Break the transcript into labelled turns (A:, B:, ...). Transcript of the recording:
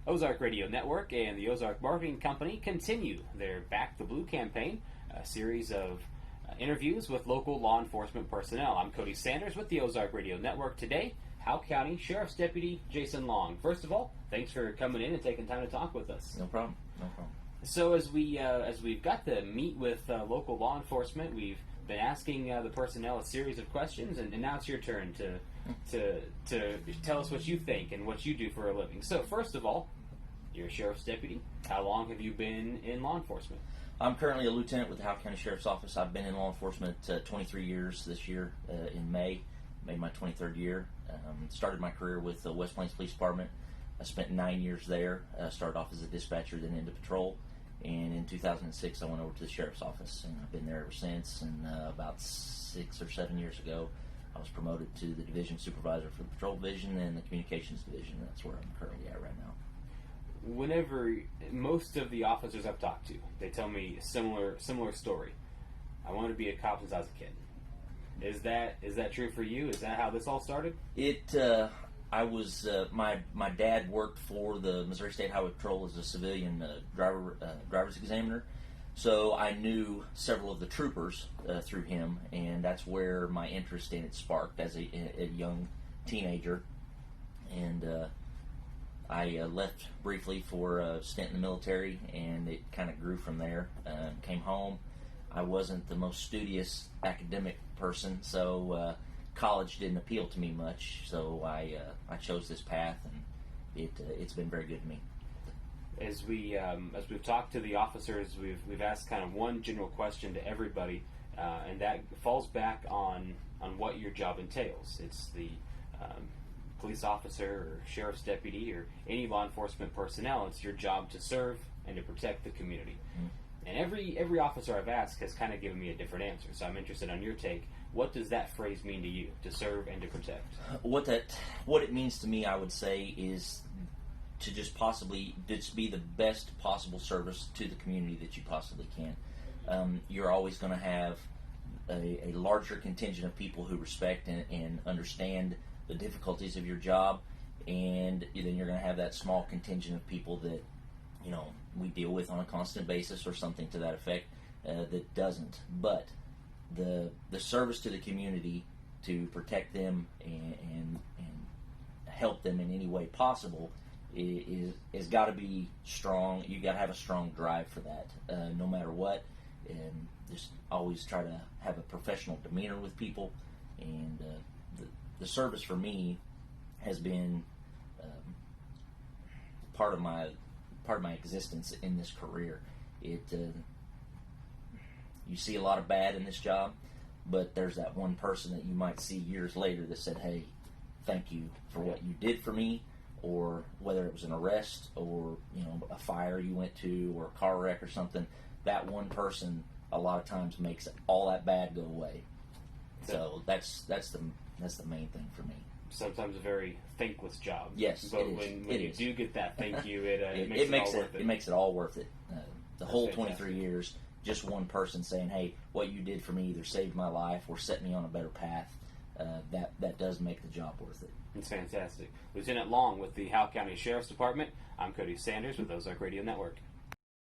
A: Ozark Radio Network and the Ozark Marketing Company continue their Back the Blue campaign, a series of interviews with local law enforcement personnel. I'm Cody Sanders with the Ozark Radio Network. Today, Howell County Sheriff's Deputy Jason Long. First of all, thanks for coming in and taking time to talk with us.
B: No problem.
A: So as we've got to meet with local law enforcement, we've been asking the personnel a series of questions, and now it's your turn to tell us what you think and what you do for a living. So first of all, you're a sheriff's deputy. How long have you been in law enforcement?
B: I'm currently a lieutenant with the Howell County Sheriff's Office. I've been in law enforcement 23 years this year. In May, made my 23rd year. Started my career with the West Plains Police Department. I spent 9 years there. Started off as a dispatcher, then into patrol. And in 2006, I went over to the Sheriff's Office, and I've been there ever since. And about 6 or 7 years ago, I was promoted to the division supervisor for the patrol division and the communications division. That's where I'm currently at right now.
A: Whenever most of the officers I've talked to, they tell me a similar story. I wanted to be a cop since I was a kid. Is that true for you? Is that how this all started?
B: I was my dad worked for the Missouri State Highway Patrol as a civilian driver's examiner, so I knew several of the troopers through him, and that's where my interest in it sparked as a young teenager. And I left briefly for a stint in the military, and it kind of grew from there. Came home. I wasn't the most studious academic person, so college didn't appeal to me much. So I chose this path, and it's been very good to me.
A: As we've talked to the officers, we've asked kind of one general question to everybody, and that falls back on what your job entails. It's the police officer or sheriff's deputy or any law enforcement personnel. It's your job to serve and to protect the community. Mm-hmm. And every officer I've asked has kind of given me a different answer. So I'm interested on your take. What does that phrase mean to you, to serve and to protect?
B: What it means to me, I would say, is to just be the best possible service to the community that you possibly can. You're always going to have a larger contingent of people who respect and understand the difficulties of your job, and then you're going to have that small contingent of people that we deal with on a constant basis or something to that effect that doesn't. But the service to the community, to protect them and help them in any way possible is got to be strong. You got to have a strong drive for that, no matter what, and just always try to have a professional demeanor with people. And the service for me has been part of my existence in this career. You see a lot of bad in this job, but there's that one person that you might see years later that said, "Hey, thank you for what you did for me," or whether it was an arrest or a fire you went to or a car wreck or something. That one person a lot of times makes all that bad go away. So that's the main thing for me.
A: Sometimes a very thankless job.
B: Yes,
A: but when you do get that thank you, it
B: makes it all worth it. The whole
A: fantastic.
B: 23 years, just one person saying, "Hey, what you did for me either saved my life or set me on a better path." That does make the job worth it.
A: It's fantastic. Lieutenant Long with the Howell County Sheriff's Department. I'm Cody Sanders with Ozark Radio Network.